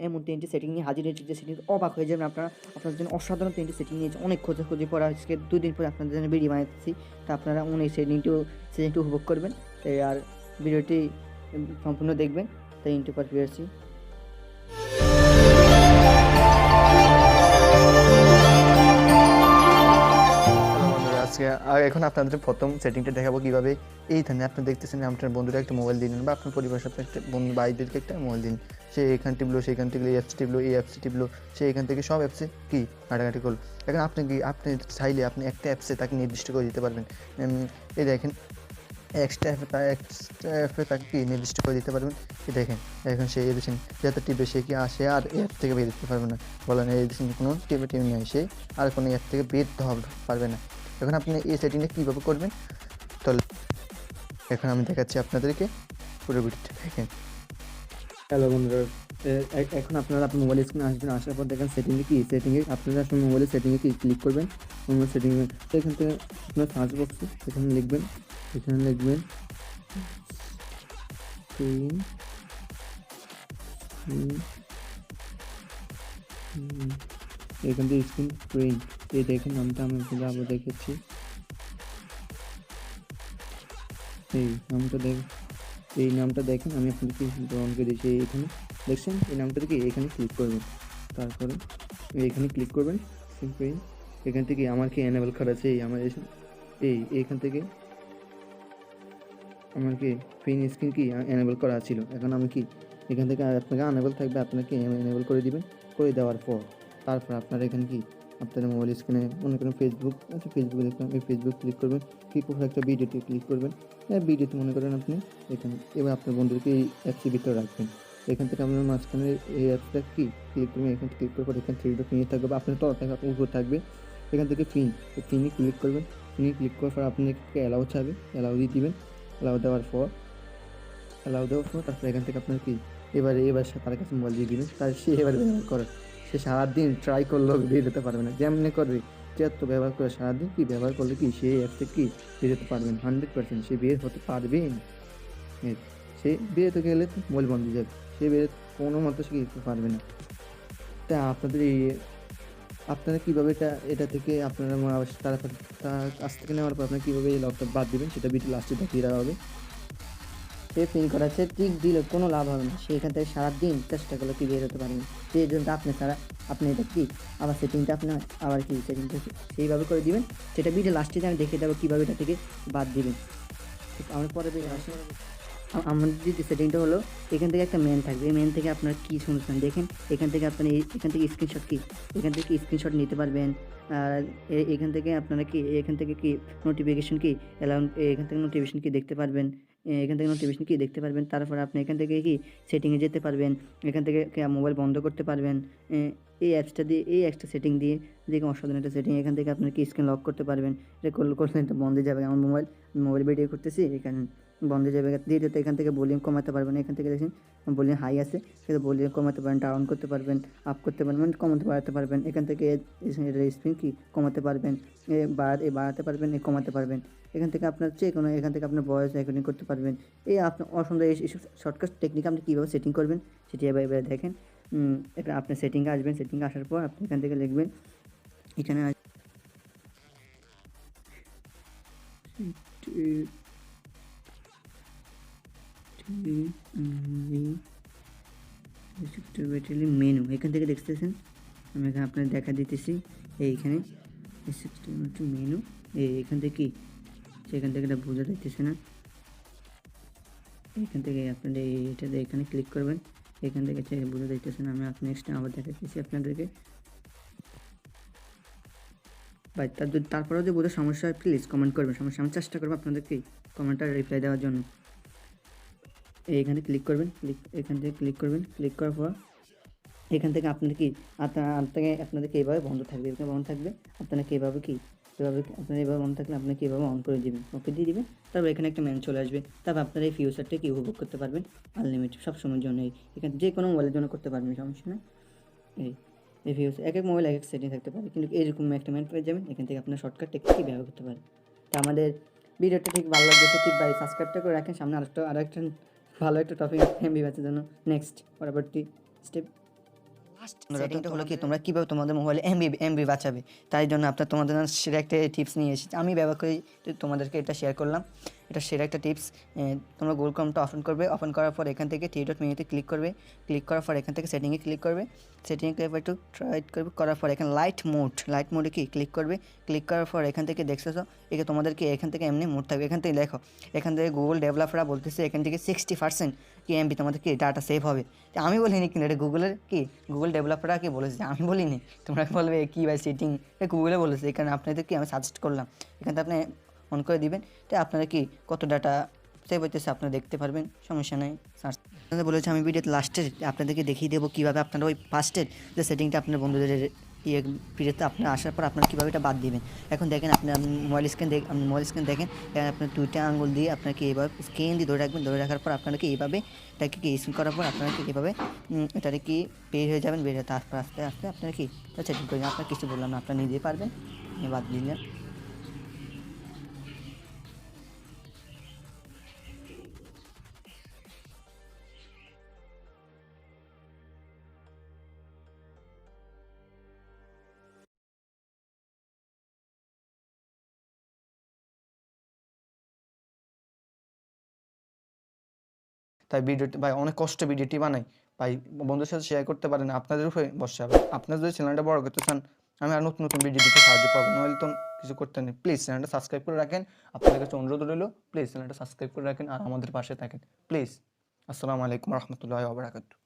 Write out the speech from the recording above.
এমন 3টি সেটিং নিয়ে হাজির হয়েছে যে সেটিং অবাক হয়ে যাবেন আপনারা। আপনাদের জন্য অসাধারণ 3টি সেটিং নিয়েছে, অনেক খোঁজাখুঁজি পরে আজকে 2 দিন পরে আপনাদের জন্য ভিডিও বানাচ্ছি। তা আপনারা এই সেটিংটি উপভোগ করবেন। আর ভিডিওটি সম্পূর্ণ দেখবেন। তাই ইন্টু পর ফিরে আসছি। আজকে এখন আপনাদের প্রথম সেটিংটা দেখাবো কীভাবে এইখানে আপনি দেখতেছেন আপনার বন্ধুরা একটা মোবাইল দিলেন বা আপনার পরিবারের সাথে একটা বন্ধু ভাইদেরকে একটা মোবাইল দিন। সে এখান টিপলো, সেখান থেকে এই অ্যাপস টিপলো, এই অ্যাপসে টিপলো, সে এখান থেকে সব অ্যাপসে কি ঘাটাঘাটি করলো। এখন আপনি চাইলে আপনি একটা অ্যাপসে তাকে নির্দিষ্ট করে দিতে পারবেন। এই দেখেন এক্সট্রা অ্যাপে তাকে কি নির্দিষ্ট করে দিতে পারবেন। এই দেখেন এখন সে এডিশন যত টিপে সে কি আসে আর অ্যাপ থেকে বের হতে পারবে না। বলেন এডিশন কোনো টিপে নিয়ে আসে আর কোনো অ্যাপ থেকে বের হতে পারবে না। এখন আপনি এই সেটিংটা কীভাবে করবেন তাহলে এখন আমি দেখাচ্ছি আপনাদেরকে, পুরো ভিডিওটা দেখেন। হ্যালো বন্ধুরা, এখন আপনারা আপনার মোবাইল স্ক্রিনে আসবেন। আসার পর দেখেন সেটিংয়ে আপনারা আপনার মোবাইলের সেটিংয়ে ক্লিক করবেন। মোবাইল সেটিংয়ে তো এখান থেকে আপনার সার্চ বক্সে এখানে লিখবেন এখান থেকে স্ক্রিন প্রিন্ট, এই দেখেন নামটা আমি আবার দেখাচ্ছি। এই নামটা দেখেন, আমি আপনাদেরকে গ্রহণ করে দিয়েছি। এখানে দেখছেন এই নামটা থেকে এখানে ক্লিক করবেন। তারপরে এখানে ক্লিক করবেন সিম্পল। এখান থেকে আমার কি এনেবল করা আছে, আমার এইখান থেকে আমার কি প্রিন্ট স্ক্রিন কি এনেবল করা ছিল। এখন আমি কি এখান থেকে আপনাকে আনেবল থাকবে, আপনাকে এনেবল করে দিবেন। করে দেওয়ার পর তারপর আপনারা এখানে কি আপনাদের মোবাইল স্ক্রিনে মনে করেন ফেসবুক আছে, ফেসবুকে দেখলাম এই ফেসবুক ক্লিক করবেন। ক্লিক করে একটা ভিডিওতে ক্লিক করবেন। ভিডিওতে মনে করেন আপনি এখানে এবার আপনার বন্ধুদেরকে এই অ্যাপসের ভিতরে রাখবেন। এখান থেকে আপনার মাঝখানে এই অ্যাপসটা কি ক্লিক করবেন। এখান থেকে ক্লিক করার পর এখানে থ্রি ডট নিয়ে থাকবে বা আপনার তলা থাকবে, আপনার উপর থাকবে। এখান থেকে ফিনে ক্লিক করবেন। ফিনে ক্লিক করার পর আপনাকে অ্যালাউ চাইবে, অ্যালাউ দিয়ে দিবেন। অ্যালাউ দেওয়ার পর তারপরে এখান থেকে আপনার কি এবার তার কাছে মোবাইল দিয়ে দিবেন। সে এবার ব্যবহার করে, সে সারাদিন ট্রাই করলেও বের হতে পারবে না। যেমনি করবে যত ব্যবহার করে সারাদিন কি ব্যবহার করলে কি সে অ্যাপ থেকে কি বের হতে পারবেন 100%। সে বের হতে পারবেন। সে বের হতে গেলে তো মোবাইল বন্ধ হয়ে যাবে, সে বের কোনো মতো সে করতে পারবে না। তা আপনারা কীভাবে এটা থেকে আপনারা তার কাছ থেকে নেওয়ার পর আপনারা কীভাবে এই লকটা বাদ দেবেন সেটা ভিডিও লাস্টে দেখিয়ে দেওয়া হবে। সে পিন করা, সে টিক দিলে কোনো লাভ হবে না। সে এখান থেকে সারাদিন চেষ্টা করলে কি বের হতে পারবেন। সেই জন্য আপনি এটা কি আবার সেটিংটা আপনার আবার কি সেটিংটা সেইভাবে করে দিবেন। সেটা ভিডিও লাস্টে আমি দেখিয়ে দেবো কীভাবে এটা থেকে বাদ দিবেন। আমার পরে আসে আমাদের যে সেটিংটা হলো এখান থেকে একটা মেন থাকবে। এই মেন থেকে আপনার কী শুনছেন দেখেন। এখান থেকে স্ক্রিনশট নিতে পারবেন। আর এখান থেকে আপনারা কি নোটিফিকেশন কি এখান থেকে নোটিফিকেশন কি দেখতে পারবেন। তারপর আপনি এখান থেকে কি সেটিংয়ে যেতে পারবেন। এখান থেকে মোবাইল বন্ধ করতে পারবেন। এই অ্যাপসটা সেটিং দিয়ে দেখুন অসাধারণ একটা সেটিং। এখান থেকে আপনার কি স্ক্রিন লক করতে পারবেন। এটা করলে এটা বন্ধ যাবে। আমার মোবাইল ভিডিও করতেছি, এখানে বন্ধ যাবে। দ্বিতীয়ত এখান থেকে ভলিউম কমাতে পারবেন। এখান থেকে দেখেন ভলিউম হাই আছে, সেটা ভলিউম কমাতে পারেন, ডাউন করতে পারবেন, আপ করতে পারবেন, কমাতে বাড়াতে পারবেন। এখান থেকে স্পিন কি কমাতে পারবেন, বাড়াতে পারবেন, কমাতে পারবেন। এখান থেকে আপনার এখান থেকে আপনার ভয়েস রেকর্ডিং করতে পারবেন। আপনার অসুন্দর এইসব শর্টকাট টেকনিক আপনি কীভাবে সেটিং করবেন সেটি এবার দেখেন। এটা আপনার সেটিংয়ে আসবেন। সেটিংয়ে আসার পর আপনি এখান থেকে লিখবেন এখানে মেনু এখান থেকে দেখতেছেন। আমি এখানে আপনার দেখা দিতেছি এইখানে মেনু এখান থেকে কি সেখান থেকে এটা বোঝা যাইতেছে না। এখান থেকে আপনাদের এটাতে এখানে ক্লিক করবেন। এখান থেকে বোঝা যাইতেছে না। আমি নেক্সট আবার দেখাচ্ছি আপনাদেরকে। ভাই তারপরেও যদি বোঝার সমস্যা হয় প্লিজ কমেন্ট করবেন। সমস্যা আমি চেষ্টা করবো আপনাদেরকে কমেন্টটা রিপ্লাই দেওয়ার জন্য। এখানে ক্লিক করবেন। এখান থেকে ক্লিক করবেন। ক্লিক করার পর এখান থেকে আপনাদেরকে এইভাবে বন্ধ থাকবে। আপনাকে এইভাবে বন্ধ থাকলে আপনাকে এইভাবে অন করে দেবেন, ওকে দিয়ে দিবেন। তারপর এখানে একটা ম্যান চলে আসবে। তারপর আপনারা এই ফিউচারটা কি উপভোগ করতে পারবেন আনলিমিটেড সবসময়ের জন্য। এখানে যে কোনো মোবাইলের জন্য করতে পারবেন, সমস্যা না। এই ফিউচার এক মোবাইল এক সেটিং থাকতে পারে, কিন্তু এরকম একটা ম্যান পেয়ে যাবেন। এখান থেকে আপনার শর্টকাট টেকনিক ব্যবহার করতে পারেন। তো আমাদের ভিডিওটা ঠিক ভালো লাগবে ঠিক ভাই সাবস্ক্রাইবটা করে রাখেন। সামনে আরও একটা ভালো একটা টপিক এমবি ব্যাচের জন্য নেক্সট পরবর্তী স্টেপ সেটিংটা হলো কি তোমরা কীভাবে তোমাদের মোবাইলে এমবি বাঁচাবে, তাই জন্য তোমাদের জন্য সেরা একটা টিপস নিয়ে এসেছি। আমি ব্যবহার করি, তো তোমাদেরকে এটা শেয়ার করলাম। এটা সেরা একটা টিপস। তোমরা গুগল ক্রোমটা ওপেন করবে, ওপেন করার পর এখান থেকে থ্রি ডট মেনুতে ক্লিক করবে, ক্লিক করার পর এখান থেকে সেটিংয়ে ক্লিক করবে, সেটিংয়ে একটু ট্রাই করবে, করার পর এখানে লাইট মোডে কি ক্লিক করবে, ক্লিক করার পর এখান থেকে দেখতেছো তোমাদেরকে এখান থেকে এমনি মোড থাকবে। এখান থেকে দেখো, এখান থেকে গুগল ডেভেলপাররা বলতেছে এখান থেকে 60% কি এমবি তোমাদের কি ডাটা সেভ হবে। আমি বলিনি, কিন্তু এটা গুগলের কি গুগল ডেভেলপাররা কি বলেছে, আমি বলিনি। তোমরা বলবে কী ভাই সেটিং, এটা গুগলে বলেছে। এখানে আপনাদের কি আমি সাজেস্ট করলাম, এখানে আপনি অন করে দিবেন, তো আপনারা কি কত ডাটা সেভ হইতেছে আপনারা দেখতে পারবেন, সমস্যা নেই। সার্চ আপনাদের বলেছে আমি ভিডিওতে লাস্টে আপনাদেরকে দেখিয়ে দেবো কীভাবে আপনারা ওই ফার্স্টের যে সেটিংটা আপনার বন্ধুদের ভিডিওতে আপনার আসার পর আপনারা কীভাবে এটা বাদ দিবেন। এখন দেখেন আপনার মোবাইল স্ক্রিন দেখেন, এখানে আপনার দুইটা আঙুল দিয়ে আপনাকে এইভাবে স্ক্রিন দিয়ে ধরে রাখবেন, ধরে রাখার পর আপনারা কি এইভাবে এটাকে কি স্ক্রিন করার পর আপনারা কি কীভাবে এটাকে কি বের হয়ে যাবেন, বের হয়ে তারপর আস্তে আস্তে আপনারা কি সেটিং করে আপনার কিছু বললাম না, আপনারা নিজেই পারবেন, বাদ দিলেন। তাই ভিডিওটি ভাই অনেক কষ্টে ভিডিওটি বানাই ভাই, বন্ধুদের সাথে শেয়ার করতে পারেন, আপনাদের উপরে বসে হবে। আপনারা যদি চ্যানেলটা বড় করতে চান, আমি আর নতুন নতুন ভিডিও দিতে সাহায্য পাবো, নইলে তো কিছু করতে নেই। প্লিজ চ্যানেলটা সাবস্ক্রাইব করে রাখেন, আপনাদের কাছে অনুরোধ রইল, প্লিজ চ্যানেলটা সাবস্ক্রাইব করে রাখেন আর আমাদের পাশে থাকেন প্লিজ। আসসালামু আলাইকুম রহমতুল্লাহি ওয়া বারাকাতুহু।